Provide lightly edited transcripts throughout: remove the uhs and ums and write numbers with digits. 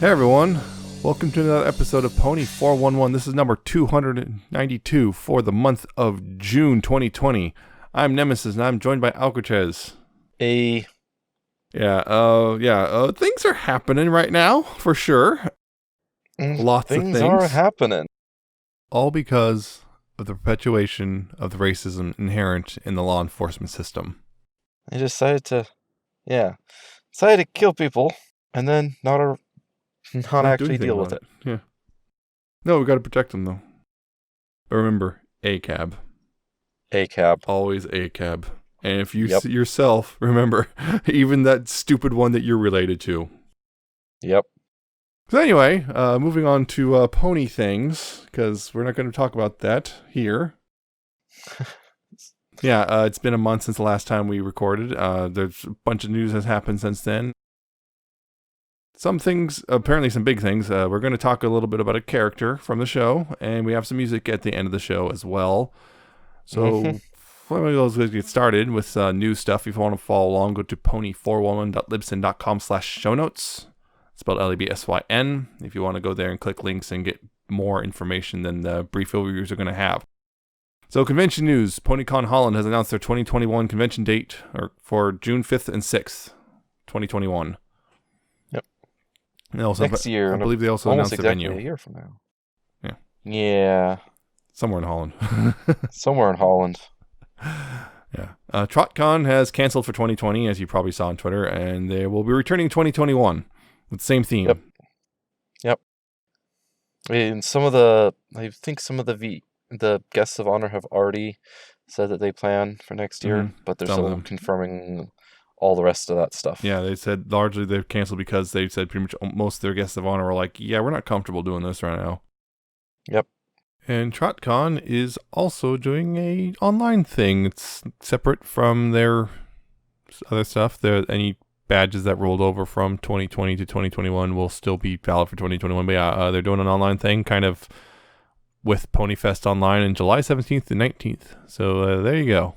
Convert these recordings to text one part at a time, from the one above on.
Hey everyone, welcome to another episode of Pony 411. This is number 292 for the month of June 2020. I'm Nemesis and I'm joined by Alca7raz. Things Things are happening right now, for sure. Lots of things are happening. All because of the perpetuation of the racism inherent in the law enforcement system. They decided to kill people and then not actually deal with it. Yeah. No, we got to protect them though. But remember, ACAB. ACAB. Always ACAB. And if you see yourself, remember, even that stupid one that you're related to. Yep. So anyway, moving on to pony things, because we're not going to talk about that here. It's been a month since the last time we recorded. There's a bunch of news has happened since then. Some things, apparently some big things. We're going to talk a little bit about a character from the show, and we have some music at the end of the show as well. So let's get started with new stuff. If you want to follow along, go to pony411.libsyn.com/shownotes. Spelled LEBSYN. If you want to go there and click links and get more information than the brief overviews are going to have. So convention news. PonyCon Holland has announced their 2021 convention date for June 5th and 6th, 2021. Yep. And also, next year. I believe they also announced the venue. A year from now. Yeah. Yeah. Somewhere in Holland. Somewhere in Holland. Yeah. TrotCon has canceled for 2020, as you probably saw on Twitter, and they will be returning 2021 with the same theme. Yep. And I think some of the guests of honor have already said that they plan for next year, but they're still confirming all the rest of that stuff. Yeah, they said largely they've canceled because they said pretty much most of their guests of honor were like, yeah, we're not comfortable doing this right now. Yep. And TrotCon is also doing a online thing. It's separate from their other stuff. Any badges that rolled over from 2020 to 2021 will still be valid for 2021. But they're doing an online thing kind of with PonyFest Online on July 17th to 19th. So there you go.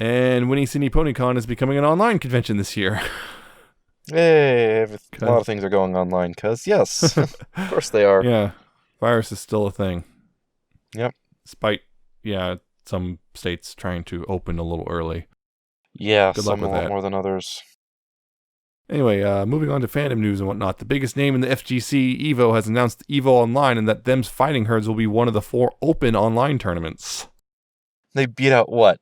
And Winnie Sydney PonyCon is becoming an online convention this year. Hey, a lot of things are going online because, yes, of course they are. Yeah, virus is still a thing. Yep. Despite, some states trying to open a little early. Yeah, Good luck with a lot that. More than others. Anyway, moving on to fandom news and whatnot. The biggest name in the FGC EVO has announced EVO Online and that Them's Fighting Herds will be one of the 4 open online tournaments. They beat out what?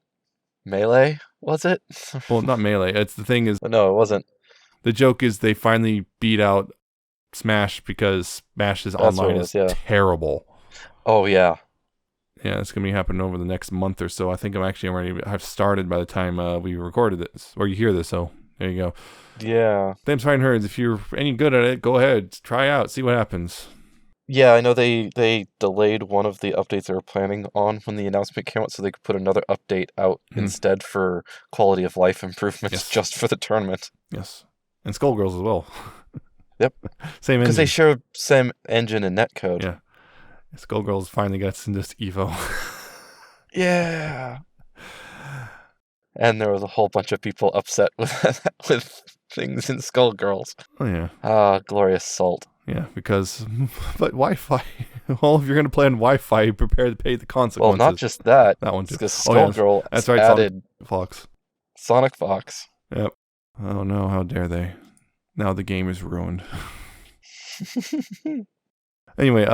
Melee? Was it? Well, not Melee. The thing is... No, it wasn't. The joke is they finally beat out Smash because Smash's online is terrible. Oh, yeah. Yeah, it's going to be happening over the next month or so. I think I've started by the time we recorded this, or you hear this, so there you go. Yeah. Them's Fighting Herds, if you're any good at it, go ahead, try out, see what happens. Yeah, I know they delayed one of the updates they were planning on when the announcement came out so they could put another update out instead for quality of life improvements just for the tournament. Yes. And Skullgirls as well. Yep. Same engine. Because they share same engine and netcode. Yeah. Skullgirls finally got into this EVO. Yeah. And there was a whole bunch of people upset with things in Skullgirls. Oh, yeah. Ah, glorious salt. Yeah, but Wi-Fi. Well, if you're going to play on Wi-Fi, prepare to pay the consequences. Well, not just that. That one too. Because Skullgirl that's right, added Sonic Fox. Sonic Fox. Yep. Oh no, how dare they. Now the game is ruined. Anyway,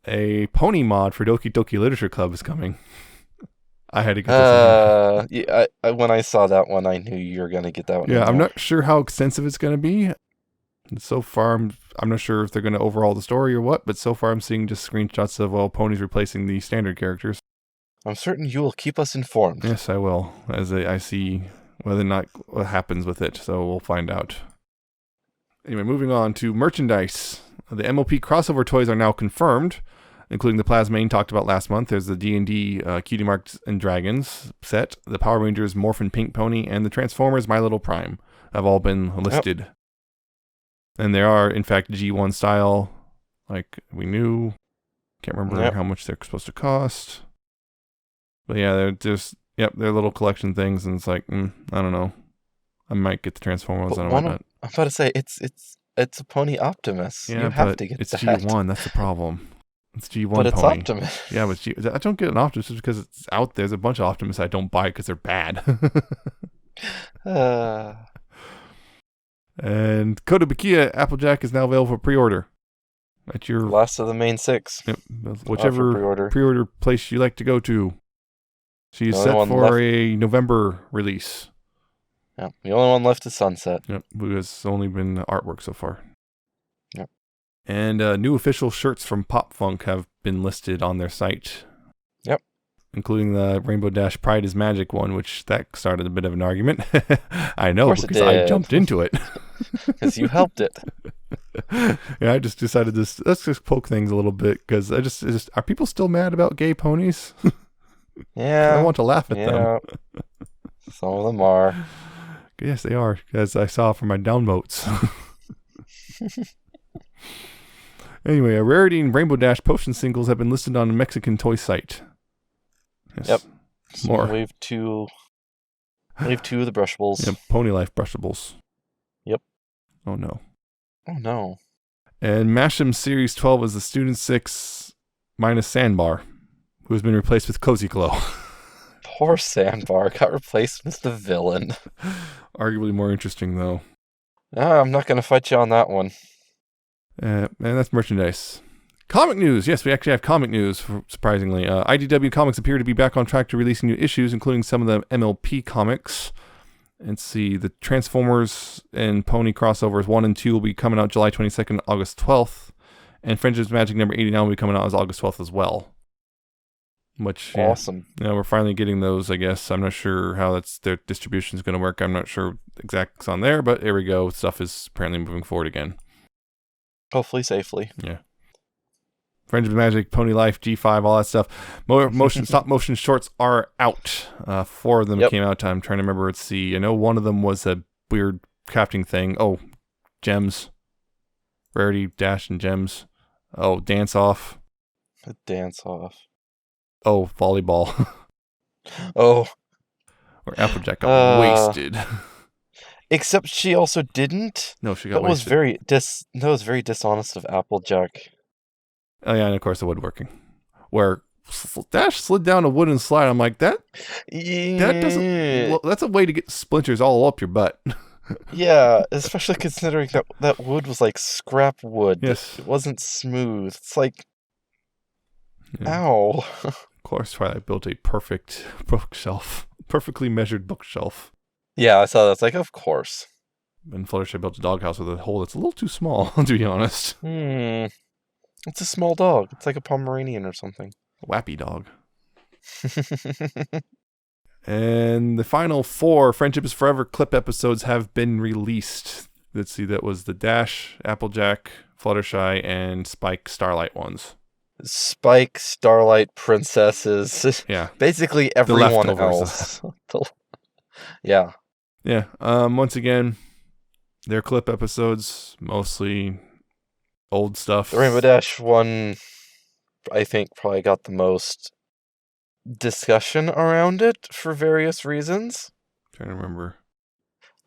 a pony mod for Doki Doki Literature Club is coming. I had to get this one. Yeah, when I saw that one, I knew you were going to get that one. Yeah, I'm not sure how extensive it's going to be. So far, I'm not sure if they're going to overhaul the story or what, but so far I'm seeing just screenshots of ponies replacing the standard characters. I'm certain you will keep us informed. Yes, I will, as I see whether or not what happens with it, so we'll find out. Anyway, moving on to merchandise. The MOP crossover toys are now confirmed, including the Plasmane talked about last month. There's the D&D Cutie Marks and Dragons set, the Power Rangers Morphin Pink Pony, and the Transformers My Little Prime have all been listed. Yep. And they are, in fact, G1 style, like we knew. Can't remember how much they're supposed to cost. But yeah, they're just, they're little collection things, and it's like, I don't know. I might get the Transformers and whatnot. I'm about to say, it's It's a Pony Optimus. Yeah, you have but to get it's that. G1. That's the problem. It's G1 but it's pony. Optimus. Yeah, but I don't get an Optimus just because it's out there. There's a bunch of Optimus I don't buy because they're bad. And Kotobukiya Applejack is now available for pre-order at your last of the main 6. Yep, whichever pre-order place you like to go to. She's set for a November release. Yeah, the only one left is Sunset. Yep, who has only been artwork so far. Yep. And new official shirts from Pop Funk have been listed on their site. Yep. Including the Rainbow Dash Pride is Magic one, which that started a bit of an argument. I know, because I jumped into it. Because you helped it. Yeah, I just decided let's just poke things a little bit, because are people still mad about gay ponies? Yeah. I want to laugh at them. Some of them are. Yes, they are, as I saw from my downvotes. Anyway, a Rarity and Rainbow Dash potion singles have been listed on a Mexican toy site. Yes. Yep. More. So wave two of the brushables. Yep, Pony Life brushables. Yep. Oh no. Oh no. And Mashem Series 12 is the Student 6 minus Sandbar, who has been replaced with Cozy Glow. Poor Sandbar got replaced with the villain. Arguably more interesting, though. I'm not going to fight you on that one. And that's merchandise. Comic news. Yes, we actually have comic news, surprisingly. IDW Comics appear to be back on track to releasing new issues, including some of the MLP comics. Let's see, the Transformers and Pony crossovers 1 and 2 will be coming out July 22nd, August 12th. And Friendship's Magic number 89 will be coming out as August 12th as well. Which, awesome. Yeah, we're finally getting those, I guess. I'm not sure how their distribution is going to work. I'm not sure exacts on there, but here we go. Stuff is apparently moving forward again. Hopefully safely. Yeah. Friendship Magic, Pony Life, G5, all that stuff. Stop motion shorts are out. 4 of them came out. I'm trying to remember. Let's see. I know one of them was a weird crafting thing. Oh, gems. Rarity, Dash, and Gems. Oh, Dance Off. A Dance Off. Oh, Volleyball. Oh. Or Applejack got wasted. Except she also didn't. No, she got wasted. That was very dishonest of Applejack. Oh yeah, and of course the woodworking, where Dash slid down a wooden slide. I'm like, that doesn't. That's a way to get splinters all up your butt. Yeah, especially considering that wood was like scrap wood. Yes, it wasn't smooth. It's like, ow. Of course, Twilight built a perfect bookshelf, perfectly measured bookshelf. Yeah, I saw that. It's like, of course. And Fluttershy built a doghouse with a hole that's a little too small, to be honest. It's a small dog. It's like a Pomeranian or something. A wappy dog. And the final 4 Friendship is Forever clip episodes have been released. Let's see, that was the Dash, Applejack, Fluttershy, and Spike Starlight ones. Spike, Starlight, Princesses. Yeah. Basically everyone else. Yeah. Yeah. Once again, they're clip episodes, mostly old stuff. The Rainbow Dash one, I think, probably got the most discussion around it for various reasons. Trying to remember.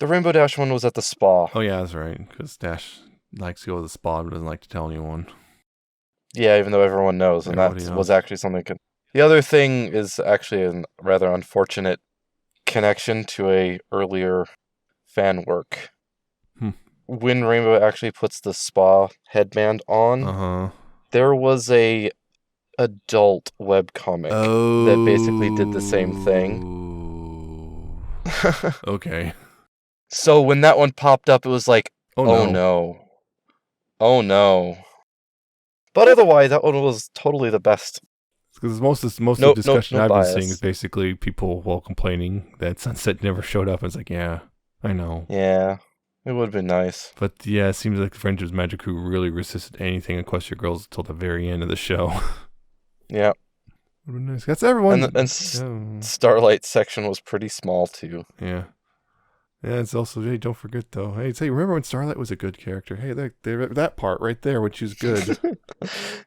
The Rainbow Dash one was at the spa. Oh yeah, that's right. Because Dash likes to go to the spa but doesn't like to tell anyone. Yeah, even though everyone knows, and that was actually something. The other thing is actually a rather unfortunate connection to a earlier fan work. When Rainbow actually puts the spa headband on, there was a adult webcomic that basically did the same thing. Okay. So when that one popped up, it was like, oh no. Oh no. But otherwise, that one was totally the best. Because most of the discussion I've been seeing is basically people complaining that Sunset never showed up. It's like, yeah, I know. Yeah. It would have been nice. But yeah, it seems like the Friendship's Magic crew really resisted anything Equestria Girls until the very end of the show. Yeah. Would have been nice. That's everyone. And Starlight section was pretty small too. Yeah. Yeah, it's also, hey, don't forget though. Hey, remember when Starlight was a good character? Hey, that part right there, which is good.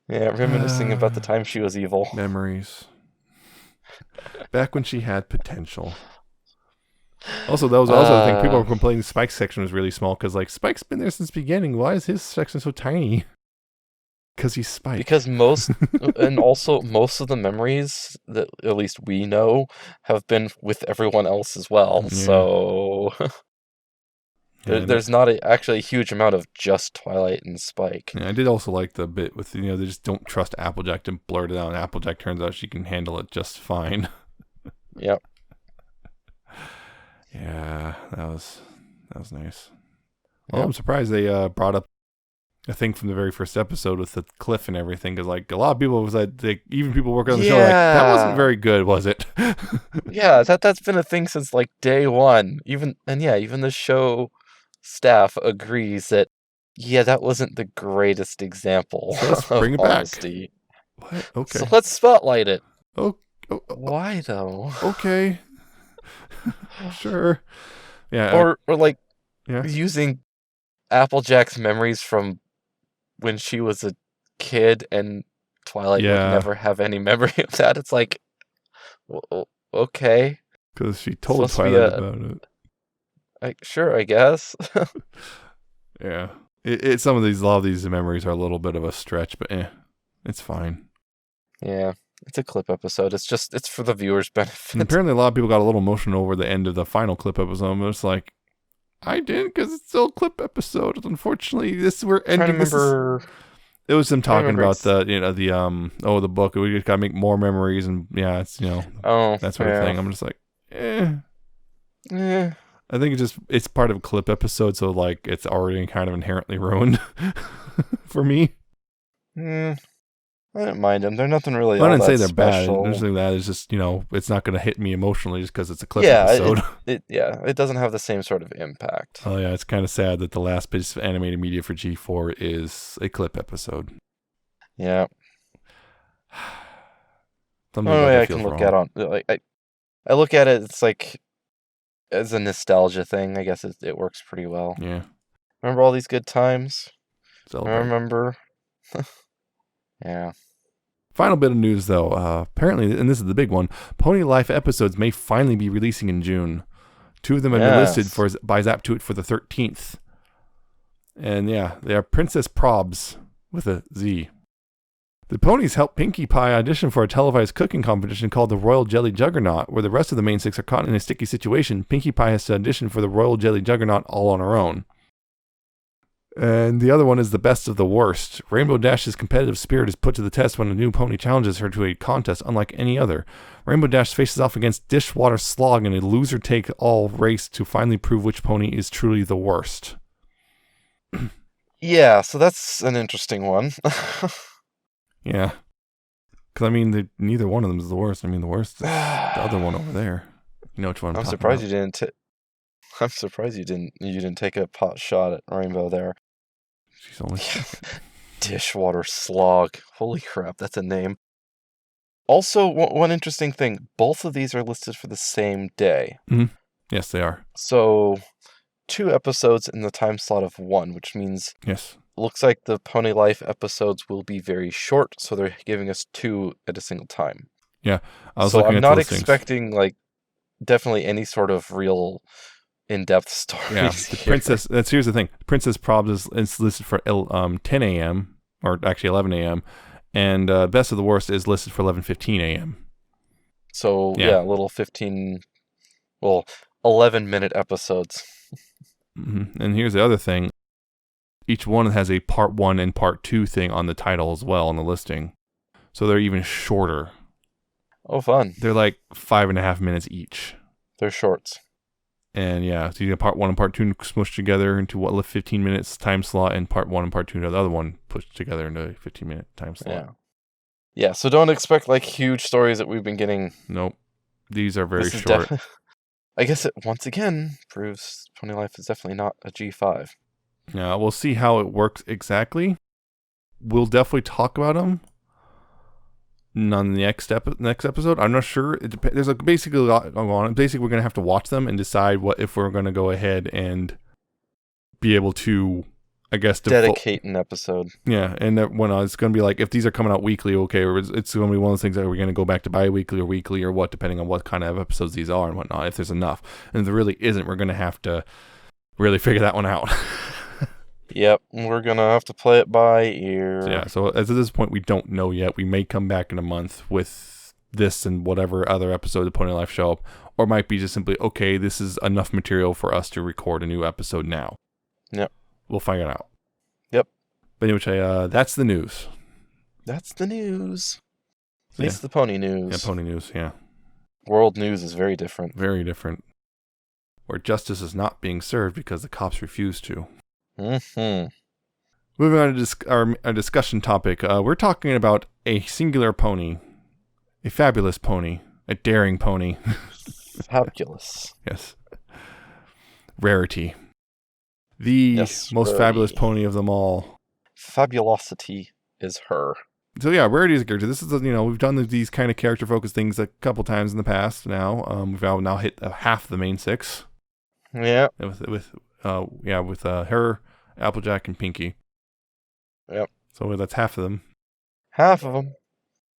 Yeah, reminiscing about the time she was evil. Memories. Back when she had potential. Also, that was also the thing. People were complaining Spike's section was really small because, like, Spike's been there since the beginning. Why is his section so tiny? Because he's Spike. Because and also most of the memories that at least we know have been with everyone else as well. Yeah. So there's not actually a huge amount of just Twilight and Spike. Yeah, I did also like the bit with, they just don't trust Applejack to blurt it out. And Applejack turns out she can handle it just fine. Yep. Yeah, that was nice. Well, I'm surprised they brought up a thing from the very first episode with the cliff and everything, because like a lot of people said, even people working on the show, like, that wasn't very good, was it? Yeah, that's been a thing since like day one. Even the show staff agrees that that wasn't the greatest example. So let's bring it honesty. Back. What? Okay. So let's spotlight it. Why though? Okay. Sure. Yeah. Or like using Applejack's memories from when she was a kid and Twilight would never have any memory of that. It's like, well, okay. Because she told Twilight about it. Sure, I guess. Yeah. A lot of these memories are a little bit of a stretch, but it's fine. Yeah. It's a clip episode. It's for the viewer's benefit. And apparently a lot of people got a little emotional over the end of the final clip episode. But it's like, I didn't, because it's still a clip episode. Unfortunately, we're ending. It was them talking about the book. We just gotta make more memories, and it's that sort of thing. I'm just like, I think it's part of a clip episode, so like it's already kind of inherently ruined for me. I don't mind them. They're nothing really. I didn't say they're special. bad. There's that. It's just it's not going to hit me emotionally just because it's a clip episode. It doesn't have the same sort of impact. Oh yeah, it's kind of sad that the last piece of animated media for G4 is a clip episode. Yeah. I can look at on I look at it. It's like as a nostalgia thing. I guess it works pretty well. Yeah. Remember all these good times? Celebrate. I remember. Yeah. Final bit of news, though. Apparently, and this is the big one, Pony Life episodes may finally be releasing in June. 2 of them have been listed by Zaptuit for the 13th. And they are Princess Probs with a Z. The ponies helped Pinkie Pie audition for a televised cooking competition called the Royal Jelly Juggernaut, where the rest of the main 6 are caught in a sticky situation. Pinkie Pie has to audition for the Royal Jelly Juggernaut all on her own. And the other one is the best of the worst. Rainbow Dash's competitive spirit is put to the test when a new pony challenges her to a contest unlike any other. Rainbow Dash faces off against Dishwater Slog in a loser-take-all race to finally prove which pony is truly the worst. Yeah, so that's an interesting one. Yeah. Because, I mean, neither one of them is the worst. I mean, the worst is the other one over there. You know which one I'm surprised you didn't... I'm surprised you didn't take a pot shot at Rainbow there. She's only Dishwater Slog. Holy crap, that's a name. Also, one interesting thing. Both of these are listed for the same day. Mm-hmm. Yes, they are. So, 2 episodes in the time slot of 1, which means... Yes. Looks like the Pony Life episodes will be very short, so they're giving us 2 at a single time. Yeah. I'm not expecting, definitely any sort of real... in-depth stories. Yeah, the Princess. Here's the thing. Princess Probs is listed for 10 a.m. or actually 11 a.m. and Best of the Worst is listed for 11:15 a.m. So a little 11-minute episodes. Mm-hmm. And here's the other thing. Each one has a part 1 and part 2 thing on the title as well on the listing, so they're even shorter. Oh, fun! They're like 5.5 minutes each. They're shorts. And so you get part 1 and part 2 smushed together into 15 minutes time slot, and part 1 and part 2 the other one pushed together into a 15-minute time slot. Yeah. So don't expect huge stories that we've been getting. Nope, these are very short. I guess it once again proves Pony Life is definitely not a G5. Yeah, we'll see how it works exactly. We'll definitely talk about them on the next episode. I'm not sure. There's basically a lot going on. Basically, we're going to have to watch them and decide if we're going to go ahead and be able to I guess dedicate an episode. Yeah, and that when it's going to be like, if these are coming out weekly, okay, or it's going to be one of those things that we're going to go back to bi-weekly or weekly or what, depending on what kind of episodes these are and whatnot, if there's enough. And if there really isn't, we're going to have to really figure that one out. Yep, we're going to have to play it by ear. So at this point, we don't know yet. We may come back in a month with this and whatever other episode of Pony Life show up, or it might be just simply, okay, this is enough material for us to record a new episode now. Yep. We'll find it out. Yep. But anyway, that's the news. That's the news. At least the pony news. Yeah, pony news, yeah. World news is very different. Very different. Where justice is not being served because the cops refuse to. Mm-hmm. Moving on to our discussion topic, we're talking about a singular pony. A fabulous pony. A daring pony. Fabulous. Yes. Rarity. The most Rarity. Fabulous pony of them all. Fabulosity is her. So yeah, Rarity is a character. This is, we've done these kind of character-focused things a couple times in the past now. We've now hit half the main 6. Yeah. With her, Applejack, and Pinky. Yep. So that's half of them. Half of them.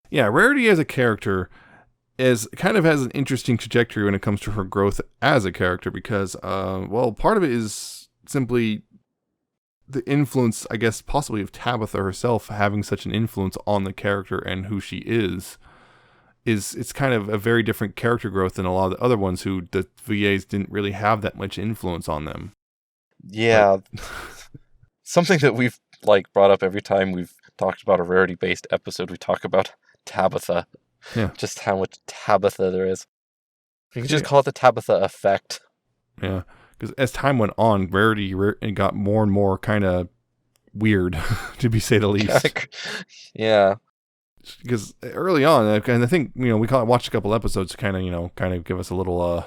Yeah, Rarity as a character kind of has an interesting trajectory when it comes to her growth as a character because, part of it is simply the influence, I guess, possibly of Tabitha herself having such an influence on the character and who she is. It's kind of a very different character growth than a lot of the other ones who the VAs didn't really have that much influence on them. Yeah. Something that we've brought up every time we've talked about a Rarity-based episode, we talk about Tabitha. Yeah. Just how much Tabitha there is. You can just call it the Tabitha effect. Yeah. Because as time went on, Rarity got more and more kind of weird, to say the least. Yeah. Because early on, and I think we watched a couple episodes to kind of give us a little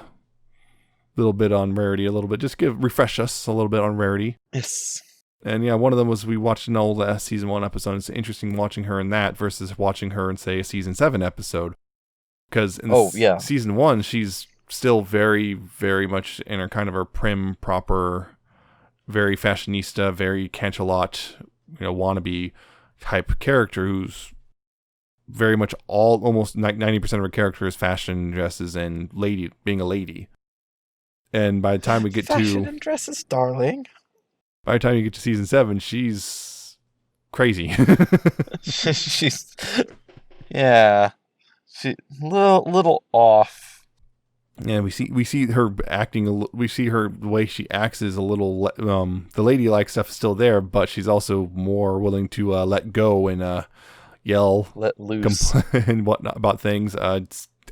bit on Rarity, just refresh us a little bit on Rarity. Yes. And yeah, one of them was we watched an old season 1 episode. It's interesting watching her in that versus watching her in, say, a season 7 episode. Because in season 1, she's still very, very much in her kind of her prim, proper, very fashionista, very cancelot, wannabe type character who's very much almost 90% of her character is fashion, dresses, and being a lady. And by the time we get fashion and dresses, darling. By the time you get to season 7, she's crazy. She's little off. Yeah, we see her acting. We see her the way she acts is a little. The ladylike stuff is still there, but she's also more willing to let go and yell, let loose, and whatnot about things.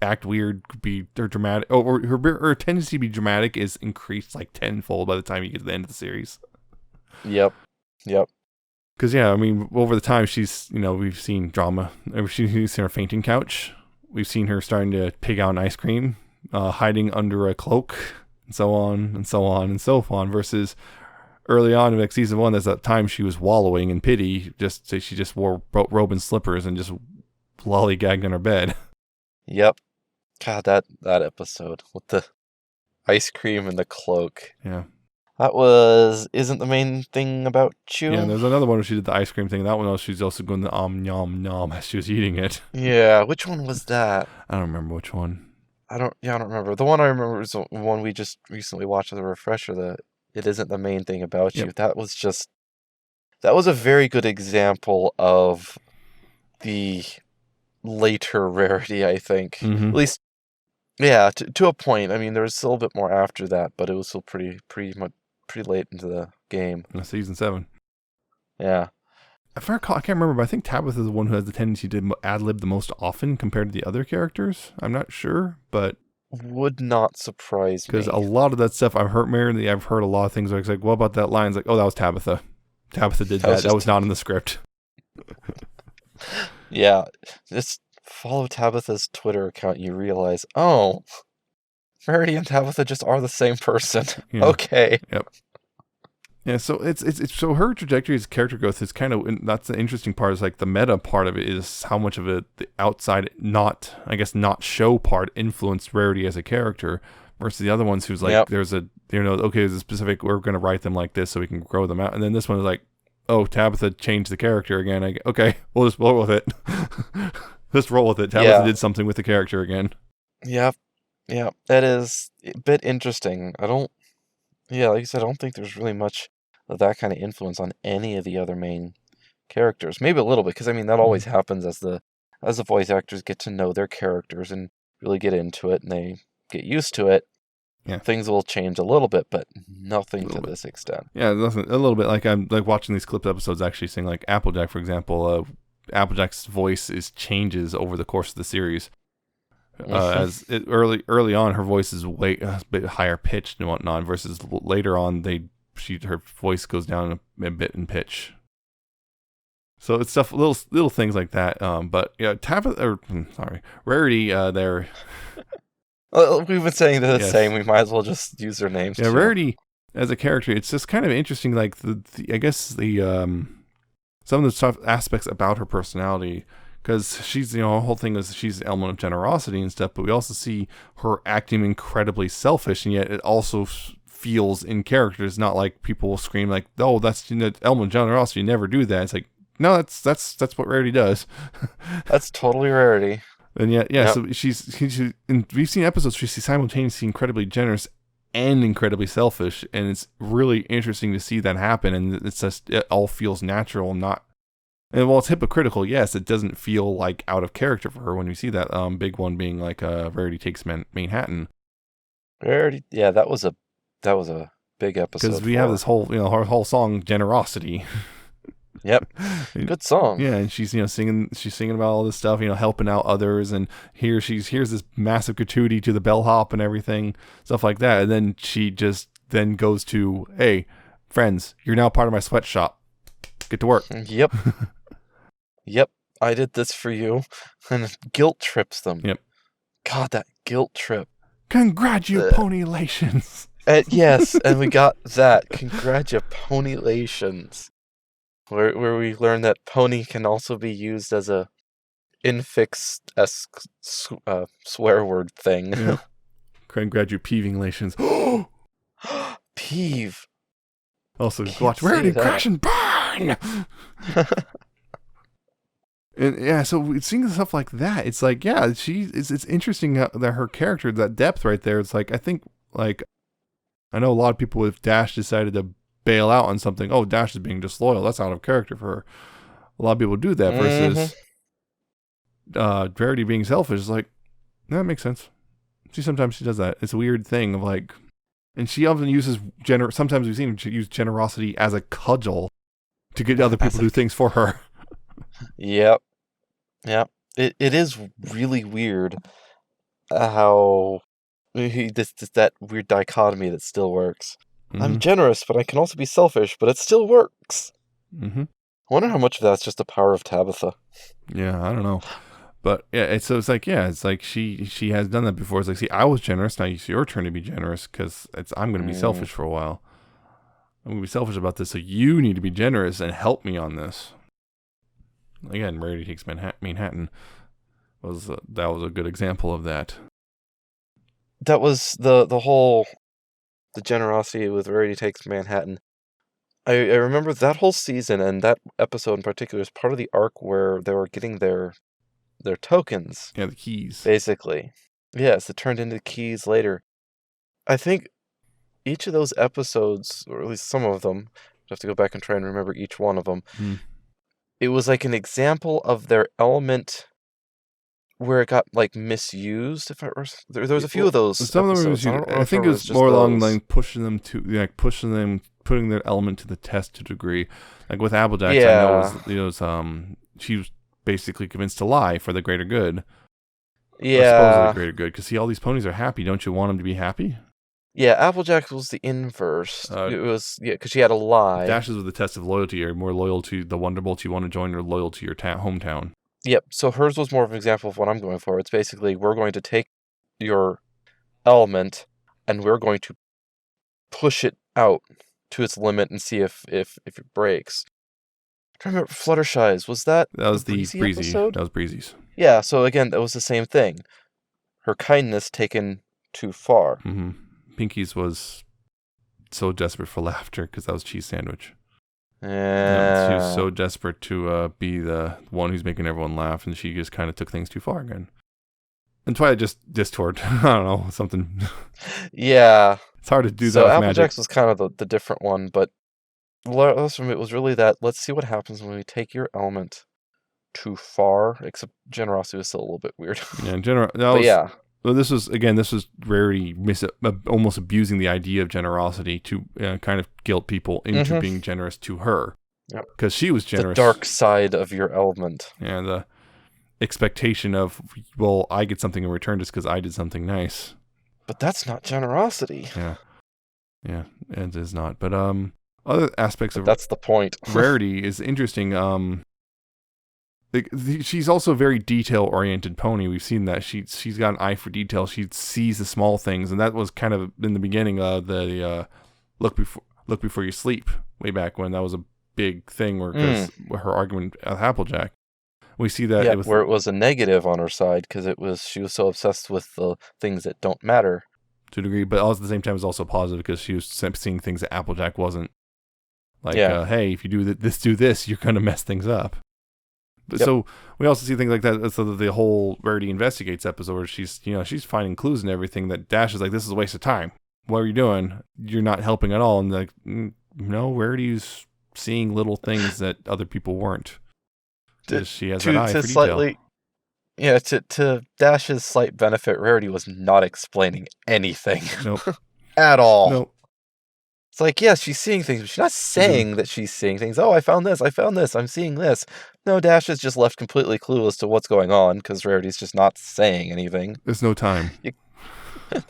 Act weird, be dramatic. Or her tendency to be dramatic is increased tenfold by the time you get to the end of the series. Yep. Because over the time she's we've seen drama. We've seen her fainting couch. We've seen her starting to pig out an ice cream. Hiding under a cloak, and so on and so on and so on. Versus early on in season 1, there's that time she was wallowing in pity. She just wore robe and slippers and just lollygagged in her bed. Yep. God, that episode with the ice cream and the cloak. Yeah. That isn't the main thing about you. Yeah, there's another one where she did the ice cream thing. That one, she's also going the nom nom as she was eating it. Yeah, which one was that? I don't remember which one. I don't remember. The one I remember is the one we just recently watched as a refresher, that it isn't the main thing about you. That was a very good example of the later Rarity, I think. Mm-hmm. At least, yeah, to a point. There was still a bit more after that, but it was still pretty late into the game. Season 7. Yeah. I can't remember, but I think Tabitha is the one who has the tendency to ad-lib the most often compared to the other characters. I'm not sure, but... Would not surprise me. Because a lot of that stuff, I've heard a lot of things where it's what about that line? It's oh, that was Tabitha. Tabitha did that. That was not in the script. Yeah. Just follow Tabitha's Twitter account, you realize, oh, Rarity and Tabitha just are the same person. Yeah. Okay. Yep. Yeah, so it's so her trajectory as character growth is kind of, that's the interesting part, is the meta part of it is how much of it the outside not show part influenced Rarity as a character, versus the other ones who's like, there's a, okay, there's a specific, we're going to write them like this so we can grow them out. And then this one is like, oh, Tabitha changed the character again. Okay, we'll just roll with it. Just roll with it. Tabitha did something with the character again. Yeah. That is a bit interesting. like you said, I don't think there's really much of that kind of influence on any of the other main characters. Maybe a little bit, because I mean, that always happens as the voice actors get to know their characters and really get into it and they get used to it. Yeah. Things will change a little bit, but nothing to this extent. Yeah, nothing, a little bit. Like I'm like watching these clip episodes, actually seeing like Applejack, for example. Applejack's voice changes over the course of the series. As early on, her voice is way a bit higher pitched and whatnot, versus later on, her voice goes down a bit in pitch. So it's stuff, little things like that. But yeah, Rarity. They're. Well, we've been saying they're the same. We might as well just use their names. Yeah, too. Rarity as a character, it's just kind of interesting. Like I guess some of the tough aspects about her personality. Because she's, her whole thing is she's an element of generosity and stuff, but we also see her acting incredibly selfish, and yet it also feels in character. It's not like people will scream like, "Oh, that's the element of generosity. You never do that." It's like, no, that's what Rarity does. That's totally Rarity. And yet, so she's we've seen episodes where she's simultaneously incredibly generous and incredibly selfish, and it's really interesting to see that happen. And it's just it all feels natural, not. And while it's hypocritical, yes, it doesn't feel like out of character for her when we see that. Big one being like Rarity Takes Manhattan. Rarity, yeah, that was a big episode. Because we have this whole, her whole song Generosity. Yep, good song. Yeah, and she's singing about all this stuff, helping out others, and here's this massive gratuity to the bellhop and everything, stuff like that. And then she just then goes to, hey, friends, you're now part of my sweatshop. Get to work. Yep, I did this for you. And guilt trips them. Yep. God, that guilt trip. Congratulations. Yes, and we got that. Congratulations. Where we learn that pony can also be used as a infix-esque swear word thing. Yeah. Congratulations. Peeve. Also, watch Rarity crash and burn. And yeah, so seeing stuff like that, it's like, yeah, it's interesting that her character, that depth right there. It's like, I think, like, I know a lot of people, if Dash decided to bail out on something, oh, Dash is being disloyal, that's out of character for her. A lot of people do that versus Rarity being selfish. Is like, that makes sense. Sometimes she does that. It's a weird thing of like, and she often uses sometimes we've seen her use generosity as a cudgel to get other people to do things for her. Yep. It is really weird how that weird dichotomy that still works. Mm-hmm. I'm generous, but I can also be selfish, but it still works. Mm-hmm. I wonder how much of that's just the power of Tabitha. Yeah, I don't know. But yeah, it's like she has done that before. It's like, see, I was generous, now it's your turn to be generous, because I'm going to be selfish for a while. I'm going to be selfish about this, so you need to be generous and help me on this. Again, Rarity Takes Manhattan that was a good example of that. That was the whole generosity with Rarity Takes Manhattan. I remember that whole season, and that episode in particular is part of the arc where they were getting their tokens. Yeah, the keys. Basically. Yes, it turned into keys later. I think each of those episodes, or at least some of them, I have to go back and try and remember each one of them. It was like an example of their element where it got like misused. There was a few of those. Some episodes. of them I think it was more along like pushing them, putting their element to the test to a degree. Like with Applejack, I know she was basically convinced to lie for the greater good. Yeah, supposedly greater good. Because see, all these ponies are happy. Don't you want them to be happy? Yeah, Applejack was the inverse. It was because she had a lie. Dashes with the test of loyalty. Are you more loyal to the Wonderbolts you want to join, or loyal to your hometown? Yep. So hers was more of an example of what I'm going for. It's basically, we're going to take your element and we're going to push it out to its limit and see if it breaks. I'm trying to remember, Fluttershy's, was that was the Breezy episode? That was Breezy's. Yeah. So again, that was the same thing. Her kindness taken too far. Mm-hmm. Pinky's was so desperate for laughter because that was cheese sandwich. Yeah. She was so desperate to be the one who's making everyone laugh, and she just kind of took things too far again. And Twilight just distorted. I don't know, something. Yeah. It's hard to do so that with magic. Applejack's was kind of the different one, but most from it was really that, let's see what happens when we take your element too far, except generosity was still a little bit weird. Yeah, Well, this was Rarity almost abusing the idea of generosity to kind of guilt people into being generous to her. Because she was generous. The dark side of your element. Yeah, the expectation of, well, I get something in return just because I did something nice. But that's not generosity. Yeah, it is not. But other aspects of that's the point. Rarity is interesting. She's also a very detail-oriented pony. We've seen that she's got an eye for detail. She sees the small things, and that was kind of in the beginning of the look before you sleep way back when. That was a big thing where her argument with Applejack. We see that where it was a negative on her side because she was so obsessed with the things that don't matter to a degree, but also at the same time it was also positive because she was seeing things that Applejack wasn't. Like, hey, if you do this, you're gonna mess things up. But so we also see things like that. So the whole Rarity Investigates episode where she's finding clues and everything that Dash is like, this is a waste of time. What are you doing? You're not helping at all. And like, no, Rarity's seeing little things that other people weren't. She has an eye for detail. To Dash's slight benefit, Rarity was not explaining anything. Nope. At all. Nope. It's like, yes, she's seeing things, but she's not saying that she's seeing things. Oh, I found this, I'm seeing this. No, Dash is just left completely clueless to what's going on because Rarity's just not saying anything. There's no time.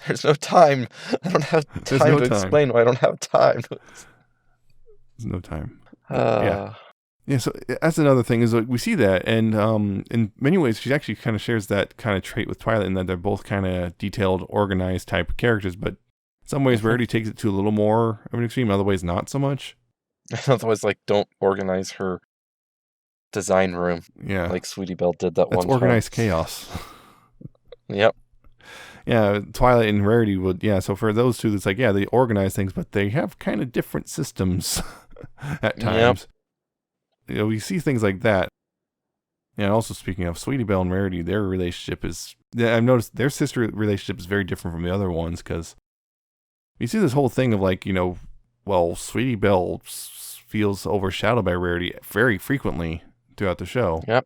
There's no time. I don't have time to explain why I don't have time. There's no time. Yeah, so that's another thing is we see that, and in many ways she actually kind of shares that kind of trait with Twilight in that they're both kind of detailed, organized type of characters, but in some ways Rarity takes it to a little more of an extreme, other ways not so much. Otherwise, like, don't organize her design room. Yeah. Like Sweetie Belle did that one time. That's organized chaos. Yep. Yeah, Twilight and Rarity would, so for those two, it's like, they organize things, but they have kind of different systems at times. Yep. We see things like that. And also speaking of Sweetie Belle and Rarity, their relationship is, I've noticed their sister relationship is very different from the other ones because you see this whole thing of like, Sweetie Belle feels overshadowed by Rarity very frequently throughout the show. Yep.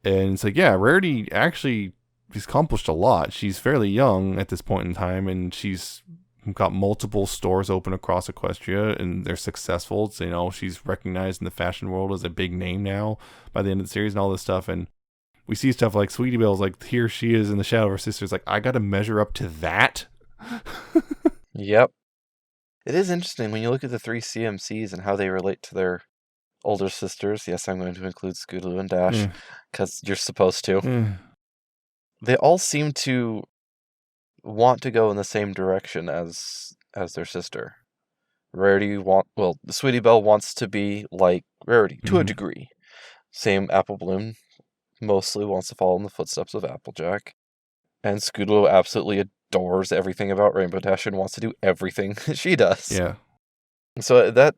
And it's like, Rarity actually has accomplished a lot. She's fairly young at this point in time, and she's got multiple stores open across Equestria, and they're successful. So, she's recognized in the fashion world as a big name now by the end of the series and all this stuff. And we see stuff like Sweetie Belle's like, here she is in the shadow of her sister's like, I got to measure up to that. Yep. It is interesting when you look at the three CMCs and how they relate to their older sisters. Yes, I'm going to include Scootaloo and Dash because you're supposed to. They all seem to want to go in the same direction as their sister. Sweetie Belle wants to be like Rarity to a degree. Same Apple Bloom mostly wants to follow in the footsteps of Applejack. And Scootaloo absolutely adores everything about Rainbow Dash and wants to do everything she does. Yeah. So that's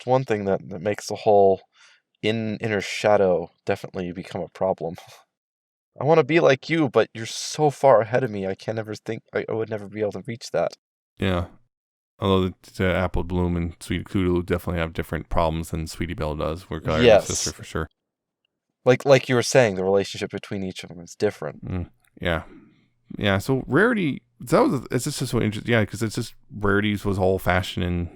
one thing that makes the whole inner shadow definitely become a problem. I want to be like you, but you're so far ahead of me. I can't ever think I would never be able to reach that. Yeah. Although the Apple Bloom and Sweet Scootaloo definitely have different problems than Sweetie Belle does. We're her sister for sure. Like you were saying, the relationship between each of them is different. Yeah. Yeah. So Rarity, it's just so interesting. Yeah, because it's just Rarity's was all fashion and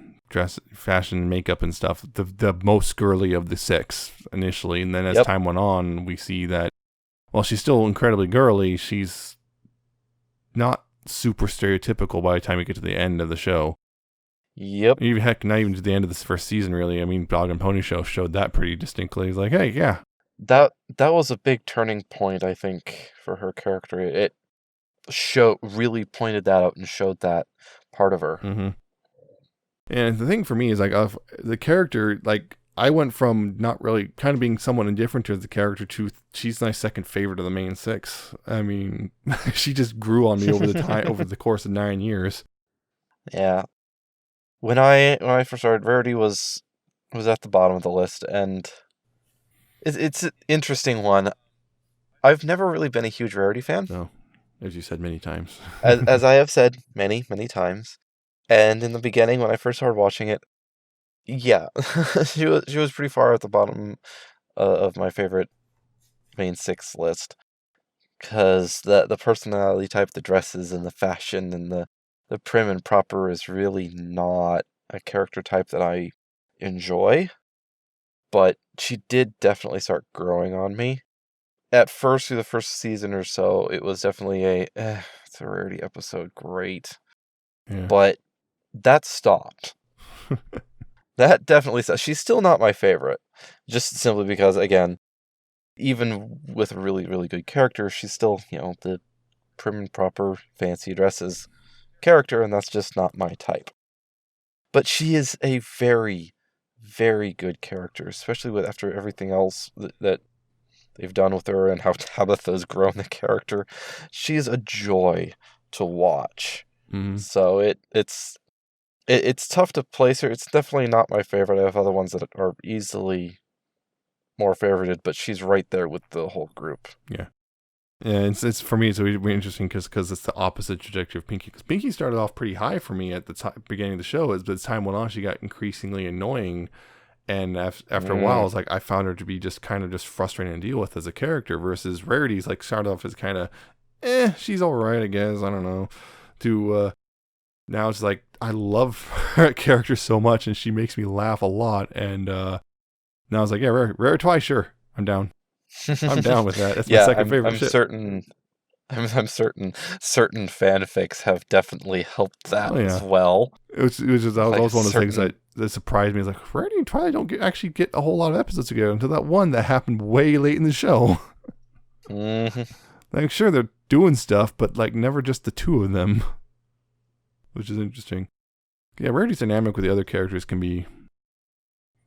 fashion, makeup and stuff. The most girly of the six initially, and then as time went on, we see that while she's still incredibly girly, she's not super stereotypical by the time you get to the end of the show. Yep. Even not even to the end of this first season, really. I mean, Dog and Pony Show showed that pretty distinctly. It's like, hey, yeah. That was a big turning point, I think, for her character. It really pointed that out and showed that part of her. Mm-hmm. And the thing for me is, like, the character, like, I went from not really kind of being somewhat indifferent to the character to she's my second favorite of the main 6. I mean, she just grew on me over the course of 9 years. Yeah. When I first started, Rarity was at the bottom of the list, and it's an interesting one. I've never really been a huge Rarity fan. No, as you said many times. as I have said many, many times. And in the beginning, when I first started watching it, yeah, she was pretty far at the bottom of my favorite main 6 list, because the personality type, the dresses and the fashion and the prim and proper is really not a character type that I enjoy. But she did definitely start growing on me. At first, through the first season or so, it was definitely it's a Rarity episode, great. Yeah. But that stopped. That definitely stopped. She's still not my favorite, just simply because, again, even with a really, really good character, she's still, the prim and proper fancy dresses character, and that's just not my type. But she is a very, very good character, especially after everything else that they've done with her and how Tabitha's grown the character. She's a joy to watch. Mm-hmm. So it's tough to place her. It's definitely not my favorite. I have other ones that are easily more favorited, but she's right there with the whole group. Yeah. Yeah, it's for me, it's really interesting because it's the opposite trajectory of Pinky. Because Pinky started off pretty high for me at the beginning of the show. As time went on, she got increasingly annoying. And after a while, I was like, I found her to be just kind of just frustrating to deal with as a character. Versus Rarity's like started off as kind of, she's all right, I guess. I don't know. To now it's like I love her character so much, and she makes me laugh a lot. And now I was like, yeah, Rare twice, sure, I'm down. I'm down with that. That's my second favorite. I'm certain fanfics have definitely helped that as well. It was just that was also one of the things that surprised me. It's like Rarity and Twilight don't actually get a whole lot of episodes together until that one that happened way late in the show. Mm-hmm. Like, sure, they're doing stuff, but like never just the two of them, which is interesting. Yeah, Rarity's dynamic with the other characters can be.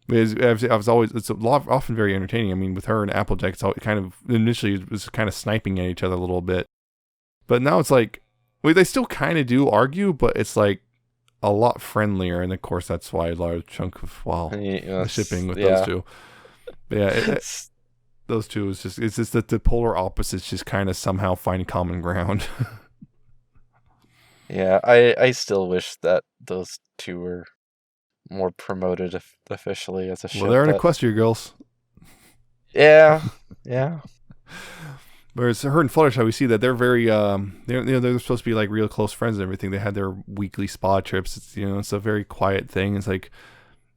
It's often very entertaining. I mean, with her and Applejack, it's all kind of initially it was kind of sniping at each other a little bit, but now it's like they still kind of do argue, but it's like a lot friendlier, and of course that's why a large chunk of the shipping with those two. But yeah, those two is just it's just that the polar opposites just kind of somehow find common ground. Yeah, I still wish that those two were more promoted officially as a ship. Well, they're in Equestria girls. Yeah. Whereas her and Fluttershy, we see that they're very, they're supposed to be like real close friends and everything. They had their weekly spa trips. It's, it's a very quiet thing. It's like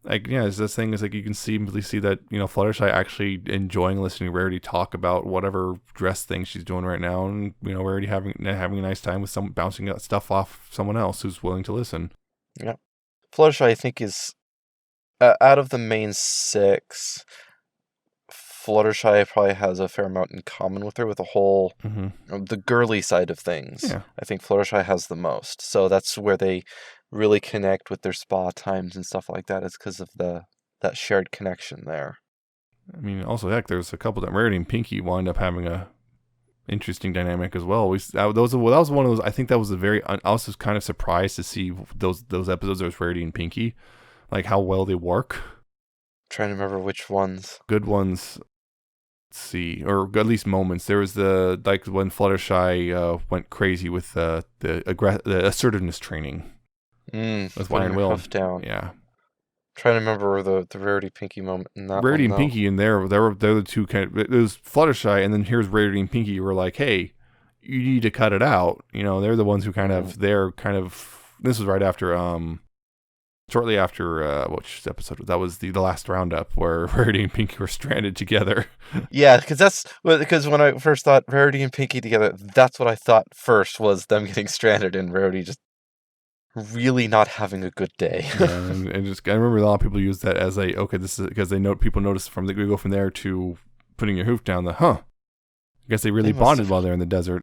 it's this thing is like you can simply see that, Fluttershy actually enjoying listening to Rarity talk about whatever dress thing she's doing right now, and Rarity having a nice time with bouncing stuff off someone else who's willing to listen. Yeah. Fluttershy, I think, is out of the main 6. Fluttershy probably has a fair amount in common with her, with the whole the girly side of things. Yeah. I think Fluttershy has the most, so that's where they really connect with their spa times and stuff like that. Is because of that shared connection there. I mean, also there's a couple that Rarity and Pinky wind up having a interesting dynamic as well. That was one of those. I think that was I was kind of surprised to see those episodes. There was Rarity and Pinky, like how well they work. I'm trying to remember which ones. Good ones. Let's see, or at least moments. There was when Fluttershy went crazy with the assertiveness training. With Wine Will down. Yeah. Trying to remember the Rarity Pinky moment in that. Rarity and Pinky in there, they're the two kind of. It was Fluttershy, and then here's Rarity and Pinky. Were like, hey, you need to cut it out. They're the ones who This was right after shortly after which episode that was the last roundup where Rarity and Pinky were stranded together. Yeah, because when I first thought Rarity and Pinky together, that's what I thought first was them getting stranded and Rarity just really not having a good day. and I remember a lot of people use that as this is because people notice we go from there to putting your hoof down. I guess they really bonded while they're in the desert.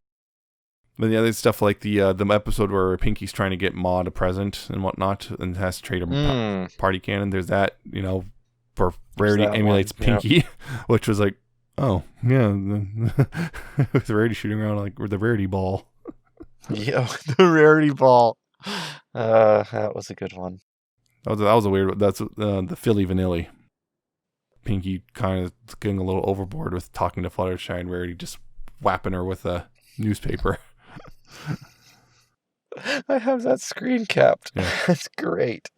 But the other stuff like the episode where Pinky's trying to get Maud a present and whatnot and has to trade her party cannon. There's that, or Rarity emulates Pinky, which was like, oh yeah, with Rarity shooting around like with the Rarity ball. Yeah, the Rarity ball. That was a good one. That was a weird one. That's the Philly Vanilli. Pinky kind of getting a little overboard with talking to Fluttershy, and Rarity just whapping her with a newspaper. I have that screen capped. Yeah. That's great.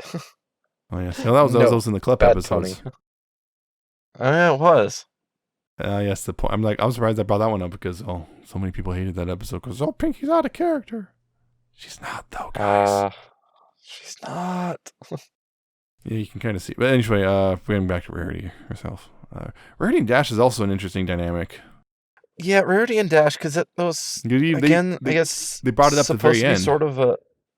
Oh yeah, so that was in the clip episodes. Oh yeah, it was. Yes, the point. I'm surprised I brought that one up because so many people hated that episode because Pinky's out of character. She's not though, guys. She's not. Yeah, you can kind of see. But anyway, going back to Rarity herself. Rarity and Dash is also an interesting dynamic. Yeah, Rarity and Dash, because it was I guess they brought it up at the very end. Sort of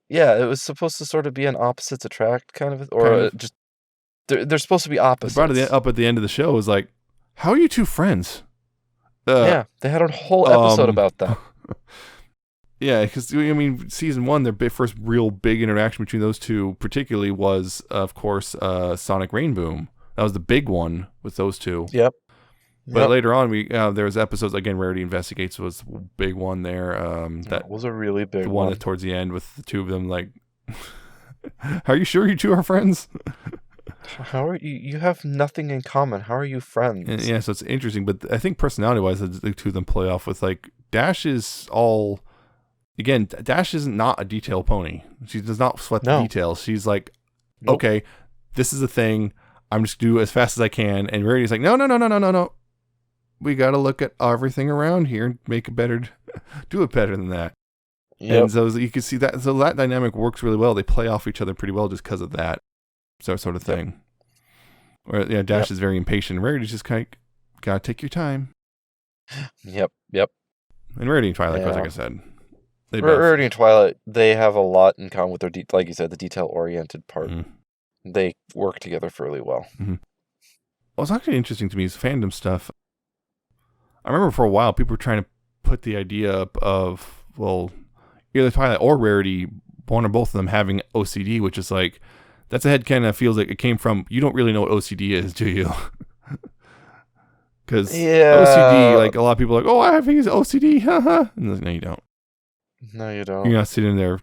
it was supposed to sort of be an opposites attract kind of, or just they're supposed to be opposites. They brought it up at the end of the show. It was like, how are you two friends? Yeah, they had a whole episode about that. Yeah, because season 1, their first real big interaction between those two, particularly, was of course Sonic Rainboom. That was the big one with those two. Yep. But later on, there was episodes again. Rarity Investigates was a big one there. That was a really big one. The one towards the end with the two of them. Like, are you sure you two are friends? How are you? You have nothing in common. How are you friends? And, yeah, so it's interesting. But I think personality-wise, the two of them play off with like Dash is all. Again, Dash is not a detail pony. She does not sweat the details. She's like, okay, this is a thing. I'm just do as fast as I can. And Rarity's like, no. We got to look at everything around here and make it better, do it better than that. Yep. And so you can see that. So that dynamic works really well. They play off each other pretty well just because of that sort of thing. Where Dash is very impatient. Rarity's just kind of got to take your time. Yep. And Rarity and Twilight, like I said. Rarity and Twilight, they have a lot in common with their, like you said, the detail-oriented part. Mm-hmm. They work together fairly well. Mm-hmm. What's actually interesting to me is fandom stuff. I remember for a while, people were trying to put the idea up of, well, either Twilight or Rarity, one or both of them having OCD, which is like, that's a head kind of feels like it came from, you don't really know what OCD is, do you? Because OCD, like a lot of people are like, oh, I have OCD, haha. And no, you don't. No, you don't. You're not sitting there,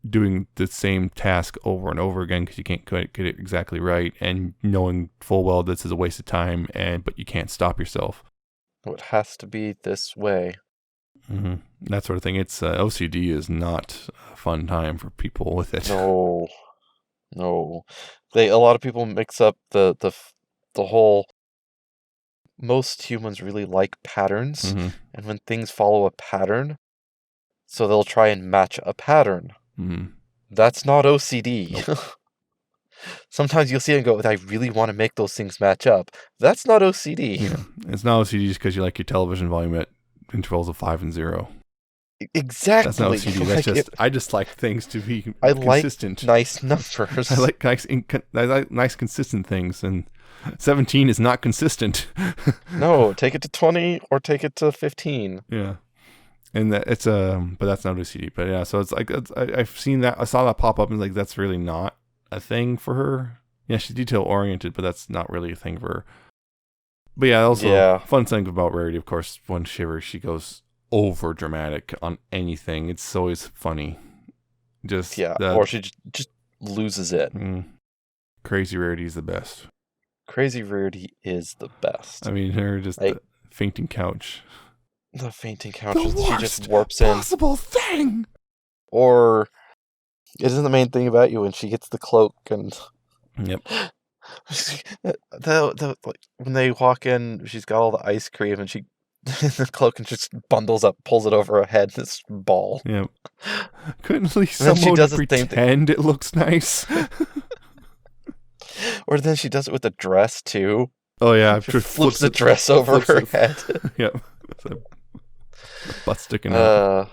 doing the same task over and over again because you can't get it exactly right, and knowing full well this is a waste of time, but you can't stop yourself. It has to be this way. Mm-hmm. That sort of thing. It's OCD is not a fun time for people with it. No. A lot of people mix up the whole. Most humans really like patterns, and when things follow a pattern, so they'll try and match a pattern. Mm-hmm. That's not OCD. Nope. Sometimes you'll see it and go, I really want to make those things match up. That's not OCD. Yeah. It's not OCD just because you like your television volume at intervals of 5 and 0. Exactly. That's not OCD. That's just I just like things to be consistent. I like nice numbers. I like nice consistent things, and 17 is not consistent. No, take it to 20 or take it to 15. Yeah. And that it's but that's not OCD. But yeah, so it's like I've seen that. I saw that pop up and like that's really not a thing for her. Yeah, she's detail oriented, but that's not really a thing for her. But yeah, also fun thing about Rarity, of course, when Shiver, she goes over dramatic on anything. It's always funny. Just or she just loses it. Crazy Rarity is the best. Crazy Rarity is the best. I mean, her just the fainting couch. The fainting couch. The she just warps in. Possible thing. Or it isn't the main thing about you when she gets the cloak and. Yep. When they walk in, she's got all the ice cream and she the cloak and just bundles up, pulls it over her head. This ball. Yep. Couldn't at least someone pretend it looks nice. Or then she does it with the dress too. Oh yeah, she flips the dress over her head. Yep. Butt sticking out.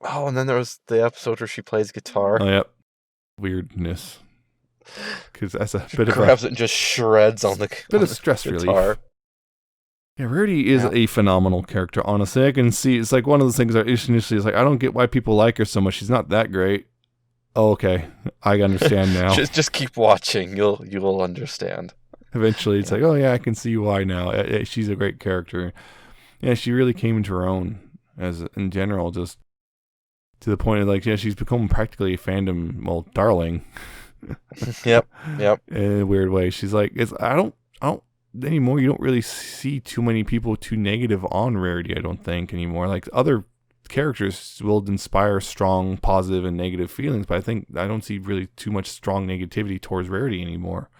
Oh, and then there was the episode where she plays guitar. Oh yep. Weirdness. Because that's a bit grabs it and just shreds on the bit of stress relief. Yeah, Rarity is a phenomenal character. Honestly, I can see it's like one of those things that initially is like I don't get why people like her so much. She's not that great. Oh, okay. I understand now. just keep watching. You'll understand. Eventually, it's like, oh yeah, I can see why now. She's a great character. Yeah, she really came into her own as in general, just to the point of like, yeah, she's become practically a fandom, well, darling. Yep. In a weird way, she's like, I don't anymore. You don't really see too many people too negative on Rarity. I don't think anymore. Like other characters will inspire strong positive and negative feelings, but I don't see really too much strong negativity towards Rarity anymore.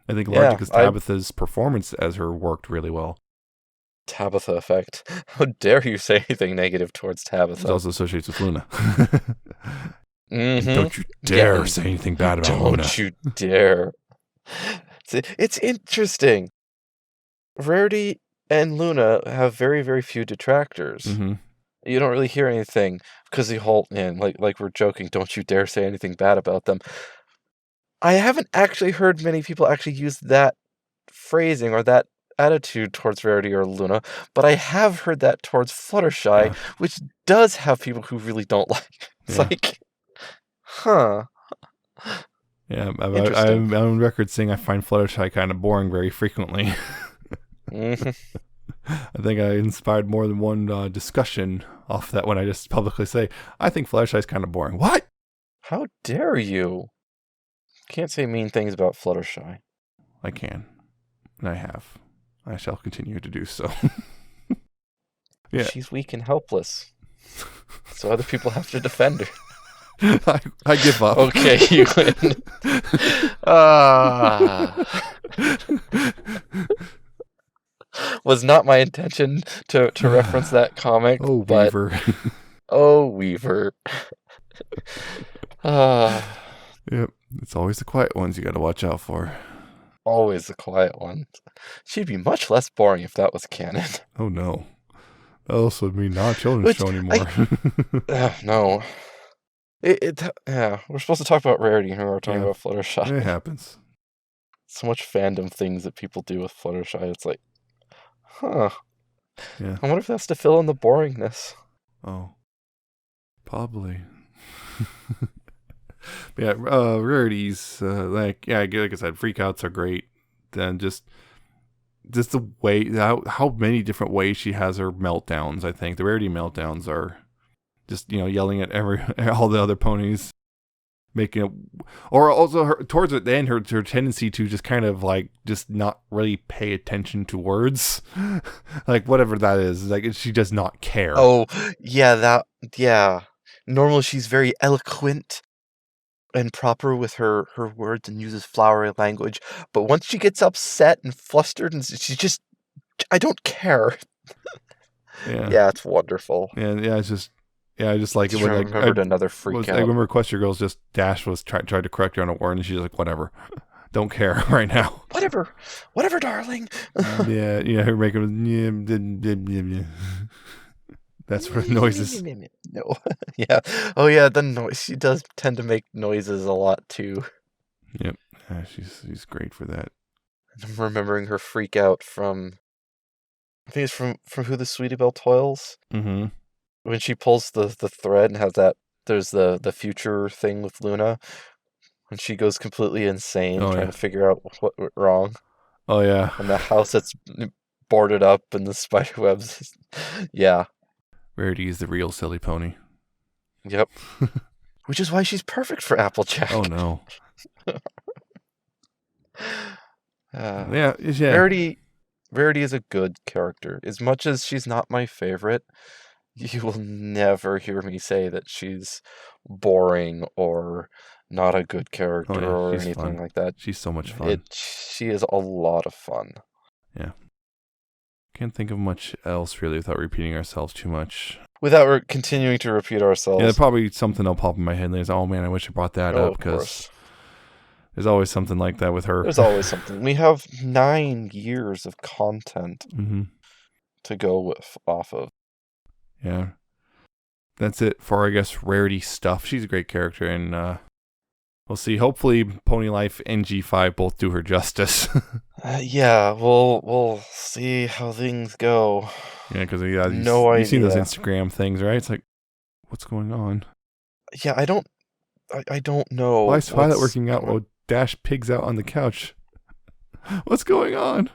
I think largely because Tabitha's performance as her worked really well. Tabitha effect. How dare you say anything negative towards Tabitha? It also associates with Luna. Mm-hmm. Don't you dare say anything bad about Luna. Don't you dare. It's interesting. Rarity and Luna have very, very few detractors. Mm-hmm. You don't really hear anything because the whole, like we're joking, don't you dare say anything bad about them. I haven't actually heard many people actually use that phrasing or that attitude towards Rarity or Luna, but I have heard that towards Fluttershy, which does have people who really don't like. It's like, huh. Yeah, I'm on record saying I find Fluttershy kind of boring very frequently. Mm-hmm. I think I inspired more than one discussion off that when I just publicly say, I think Fluttershy is kind of boring. What? How dare you? Can't say mean things about Fluttershy. I can. And I have. I shall continue to do so. Yeah. She's weak and helpless. So other people have to defend her. I give up. Okay, you win. Was not my intention to reference that comic. Oh, Weaver. Oh, Weaver. Yep, it's always the quiet ones you got to watch out for. Always the quiet ones. She'd be much less boring if that was canon. Oh no, that also would mean not a children's show anymore. No. We're supposed to talk about Rarity here. We're talking about Fluttershy. It happens. So much fandom things that people do with Fluttershy. It's like, huh. Yeah. I wonder if that's to fill in the boringness. Oh. Probably. Yeah, Rarities, like I said, freakouts are great. Then just the way, how many different ways she has her meltdowns. I think the Rarity meltdowns are just, yelling at all the other ponies, making it, or also towards the end, her tendency to just kind of like just not really pay attention to words, like whatever that is, like she does not care. Oh yeah, normally she's very eloquent and proper with her words and uses flowery language, but once she gets upset and flustered and she just, I don't care. Yeah, it's wonderful. Yeah, it's just. Yeah, I just like it when I remembered another freak out. I remember Equestria Girls just Dash was tried to correct her on a word and she's like, whatever, don't care right now. Whatever, darling. Yeah, her making that sort of noises. No, yeah, oh yeah, the noise. She does tend to make noises a lot too. Yep, she's great for that. I'm remembering her freak out from, I think it's from Who the Sweetie Belle Toils. Mm-hmm. When she pulls the thread and has that, there's the future thing with Luna, when she goes completely insane trying to figure out what went wrong. Oh yeah. And the house that's boarded up and the spider webs. Yeah. Rarity is the real silly pony. Yep. Which is why she's perfect for Applejack. Oh no. Yeah. Rarity is a good character. As much as she's not my favorite, you will never hear me say that she's boring or not a good character or anything like that. She's so much fun. She is a lot of fun. Yeah. Can't think of much else really without repeating ourselves too much. Without continuing to repeat ourselves. Yeah, probably something that'll pop in my head later. Oh man, I wish I brought that up because there's always something like that with her. There's always something. We have 9 years of content to go off of. Yeah. That's it for, I guess, Rarity stuff. She's a great character, and we'll see. Hopefully, Pony Life and G5 both do her justice. Yeah, we'll see how things go. Yeah, because you've seen those Instagram things, right? It's like, what's going on? Yeah, I don't I don't know. Why is Twilight working out while Dash pigs out on the couch? What's going on?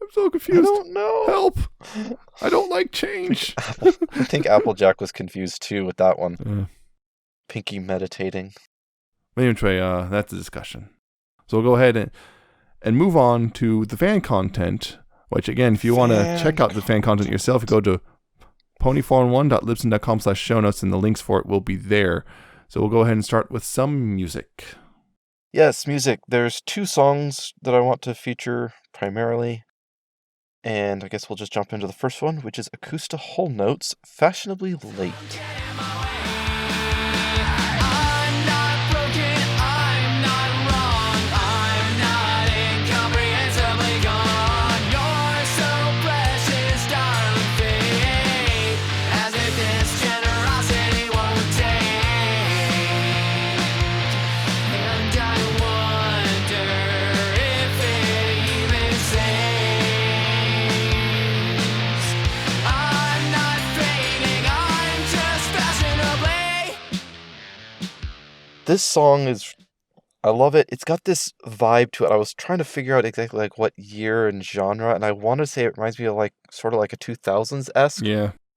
I'm so confused. I don't know. Help! I don't like change. I think Applejack was confused too with that one. Pinky meditating. Anyway, that's the discussion. So we'll go ahead and move on to the fan content, which again, if you want to check out the fan content yourself, you go to pony41.libsyn.com/show-notes and the links for it will be there. So we'll go ahead and start with some music. Yes, music. There's 2 songs that I want to feature primarily. And I guess we'll just jump into the first one, which is Acouste Wholenote's Fashionably Late. This song is, I love it. It's got this vibe to it. I was trying to figure out exactly like what year and genre, and I want to say it reminds me of like sort of like a 2000s-esque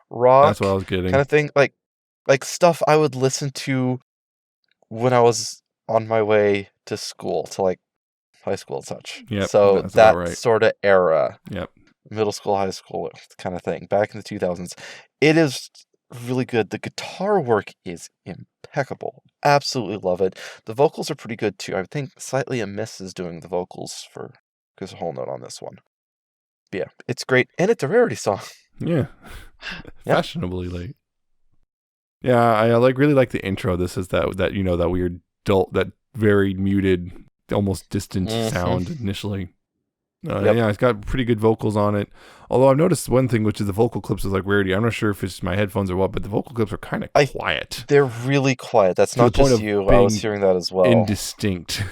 rock. That's what I was getting. Kind of thing, like stuff I would listen to when I was on my way to school, to like high school and such. Yep, so that right. sort of era. Yep. Middle school, high school kind of thing, back in the 2000s. It is really good. The guitar work is impeccable. Absolutely love it. The vocals are pretty good too. I think Slightly Amiss is doing the vocals for Acouste Wholenote on this one. But yeah, it's great, and it's a Rarity song. Yeah. Fashionably late. Yeah, I really like the intro. This is that that weird that very muted, almost distant sound initially. Yeah, it's got pretty good vocals on it. Although I've noticed one thing, which is the vocal clips is like Rarity. I'm not sure if it's my headphones or what, but the vocal clips are kind of quiet. They're really quiet. That's not just you. I was hearing that as well. Indistinct.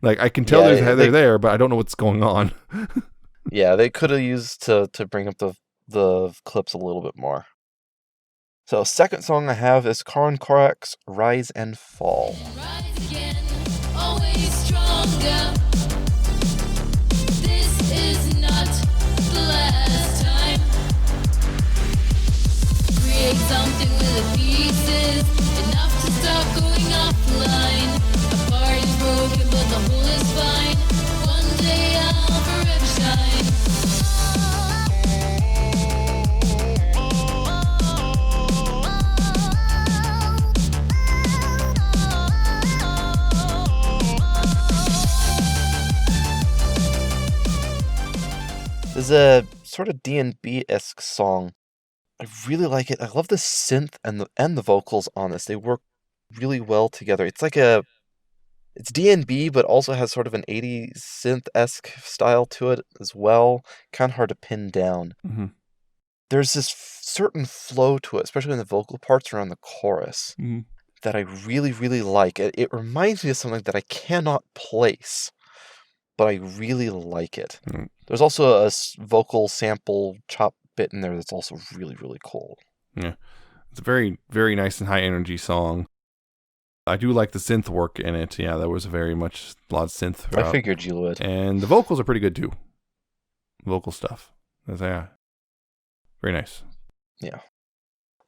Like I can tell they're there, but I don't know what's going on. Yeah, they could have used to bring up the clips a little bit more. So second song I have is Korak's Rise and Fall. Rise again, always stronger. This is not the last time. Create something with the pieces, enough to stop going offline. A part is broken, but the whole is fine. One day I'll forever shine. This is a sort of D&B-esque song. I really like it. I love the synth and the vocals on this. They work really well together. It's like it's D&B, but also has sort of an 80s synth-esque style to it as well. Kind of hard to pin down. Mm-hmm. There's this certain flow to it, especially in the vocal parts around the chorus, that I really, really like. It reminds me of something that I cannot place, but I really like it. There's also a vocal sample chop bit in there that's also really, really cool. Yeah. It's a very, very nice and high energy song. I do like the synth work in it. Yeah, there was a lot of synth throughout. I figured you would. And the vocals are pretty good too. Vocal stuff. Yeah. Very nice. Yeah.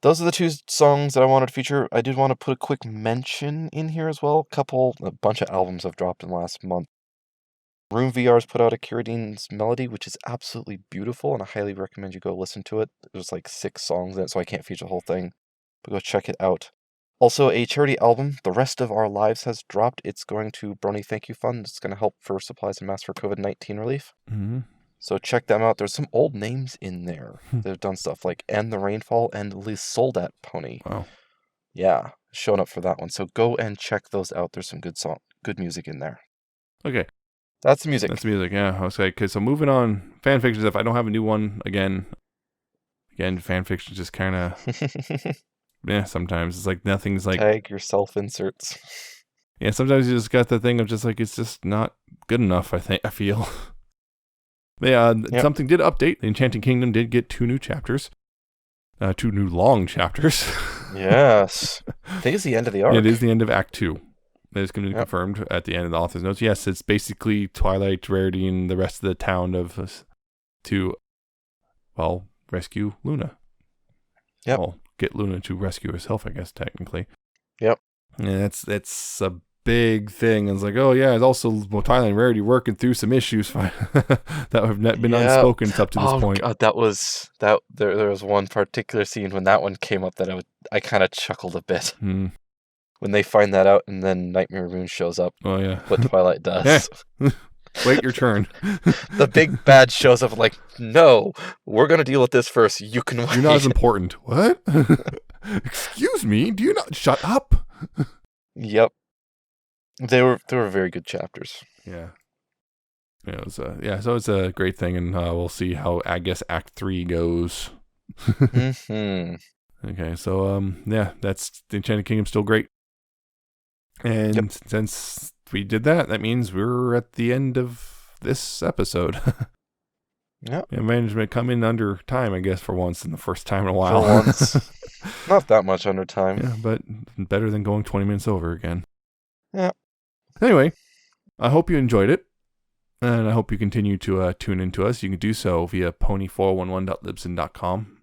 Those are the 2 songs that I wanted to feature. I did want to put a quick mention in here as well. A bunch of albums I've dropped in the last month. RoomVR's put out a Kyradeen's Melody, which is absolutely beautiful, and I highly recommend you go listen to it. There's like 6 songs in it, so I can't feature the whole thing, but go check it out. Also, a charity album, The Rest of Our Lives, has dropped. It's going to Brony Thank You Fund. It's going to help for supplies and masks for COVID-19 relief. Mm-hmm. So check them out. There's some old names in there that have done stuff like End the Rainfall and Liz Soldat Pony. Wow. Yeah, showing up for that one. So go and check those out. There's some good music in there. Okay. That's the music. That's the music, yeah. Okay, so moving on. Fan fiction stuff. I don't have a new one again. Fan fiction just kind of... yeah, sometimes. It's like nothing's like... Tag your self-inserts. Yeah, sometimes you just got the thing of just like, it's just not good enough, I feel. But yeah, something did update. The Enchanting Kingdom did get 2 new chapters. 2 new long chapters. Yes. I think it's the end of the arc. It is the end of Act 2. It's going to be confirmed at the end of the author's notes. Yes, it's basically Twilight, Rarity, and the rest of the town to rescue Luna. Yep. Well, get Luna to rescue herself, I guess, technically. Yep. And that's a big thing. It's like, oh yeah, it's also Twilight and Rarity working through some issues that have been unspoken up to this point. God, there was one particular scene when that one came up that I kind of chuckled a bit. When they find that out and then Nightmare Moon shows up. Oh yeah. What Twilight does. Wait your turn. The big bad shows up like, no, we're going to deal with this first. You can wait. You're not as important. What? Excuse me? Do you not shut up? Yep. They were very good chapters. Yeah. Yeah, so it's a great thing, and we'll see how, I guess, Act 3 goes. Mm-hmm. Okay, so, that's the Enchanted Kingdom, still great. And since we did that means we're at the end of this episode. Yep. Yeah, management come in under time, I guess, for once, in the first time in a while. For once. Not that much under time. Yeah, but better than going 20 minutes over again. Yeah. Anyway, I hope you enjoyed it, and I hope you continue to tune into us. You can do so via pony411.libsyn.com.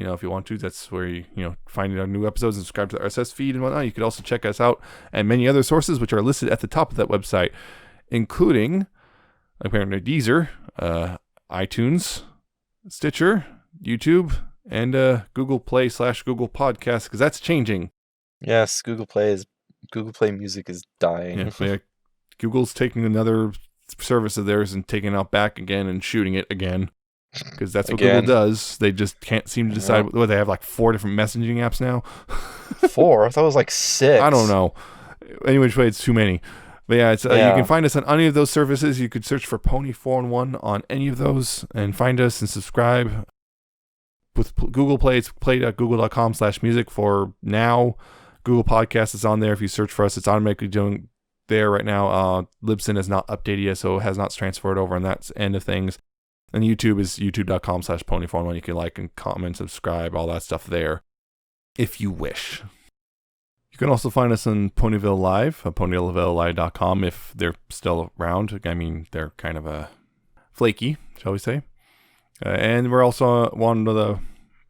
If you want to, that's where you find our new episodes and subscribe to the RSS feed and whatnot. You could also check us out at many other sources, which are listed at the top of that website, including apparently Deezer, iTunes, Stitcher, YouTube, and Google Play / Google Podcasts, because that's changing. Yes, Google Play Music is dying. Yeah, Google's taking another service of theirs and taking it out back again and shooting it again. Because that's what Google does. They just can't seem to decide. What they have, like 4 different messaging apps now. 4? I thought it was like 6. I don't know. Anyway, it's too many. But yeah, it's you can find us on any of those services. You could search for Pony411 on any of those and find us and subscribe. With Google Play, it's play.google.com/music for now. Google Podcasts is on there. If you search for us, it's automatically doing there right now. Libsyn is not updated yet, so it has not transferred over on that end of things. And YouTube is youtube.com/pony411. You can like and comment, subscribe, all that stuff there, if you wish. You can also find us on Ponyville Live, ponyvillelive.com, if they're still around. I mean, they're kind of flaky, shall we say. And we're also on the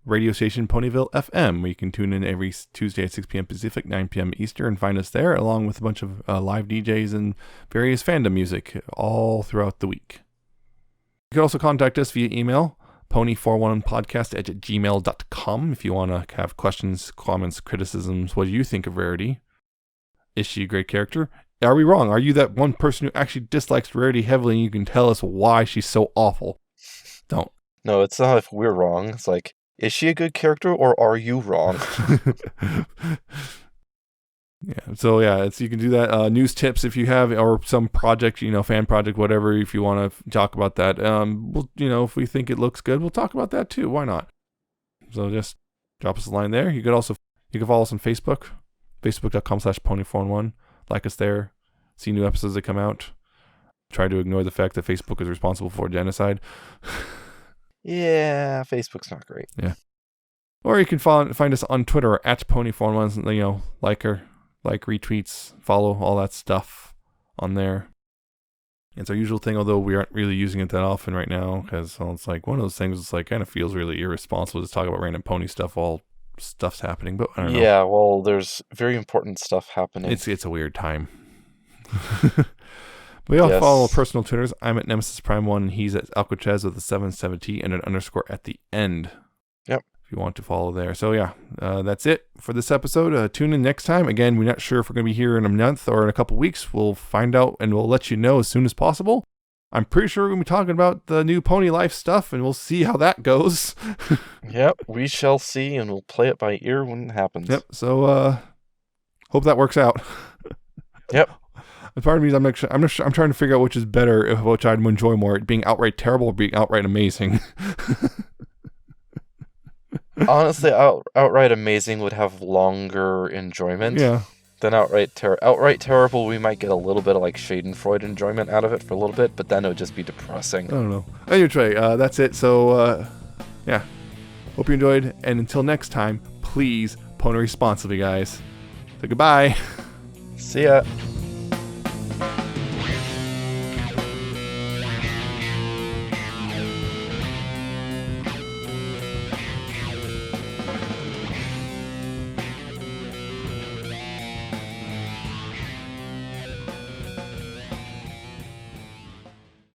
radio station Ponyville FM, where you can tune in every Tuesday at 6 p.m. Pacific, 9 p.m. Eastern, and find us there, along with a bunch of live DJs and various fandom music all throughout the week. You can also contact us via email, pony411podcast@gmail.com, if you want to have questions, comments, criticisms. What do you think of Rarity? Is she a great character? Are we wrong? Are you that one person who actually dislikes Rarity heavily and you can tell us why she's so awful? Don't. No, it's not if we're wrong. It's like, is she a good character or are you wrong? Yeah, so you can do that. News tips if you have, or some project, fan project, whatever, if you want to talk about that. We'll, if we think it looks good, we'll talk about that too. Why not? So just drop us a line there. You can follow us on Facebook, facebook.com/pony411. Like us there. See new episodes that come out. Try to ignore the fact that Facebook is responsible for genocide. Yeah, Facebook's not great. Yeah. Or you can find us on Twitter at pony411. Like retweets, follow, all that stuff on there. It's our usual thing, although we aren't really using it that often right now, because it's like one of those things. It's like kind of feels really irresponsible to talk about random pony stuff while stuff's happening. But I don't know. Yeah, well, there's very important stuff happening. It's a weird time. We all follow personal Twitters. I'm at Nemesis Prime 1, and he's at Alca7raz with a 770 and an underscore at the end. Yep. You want to follow there. So that's it for this episode. Tune in next time. Again, we're not sure if we're going to be here in a month or in a couple weeks. We'll find out and we'll let you know as soon as possible. I'm pretty sure we're going to be talking about the new Pony Life stuff, and we'll see how that goes. Yep, we shall see, and we'll play it by ear when it happens. Yep. So hope that works out. Yep. Part of me is I'm trying to figure out which is better, which I'd enjoy more, it being outright terrible or being outright amazing. Honestly, outright amazing would have longer enjoyment than outright terrible. We might get a little bit of like Schadenfreude enjoyment out of it for a little bit, but then it would just be depressing. I don't know. Anyway, that's it. So, hope you enjoyed, and until next time, please pony responsibly, guys. So goodbye. See ya.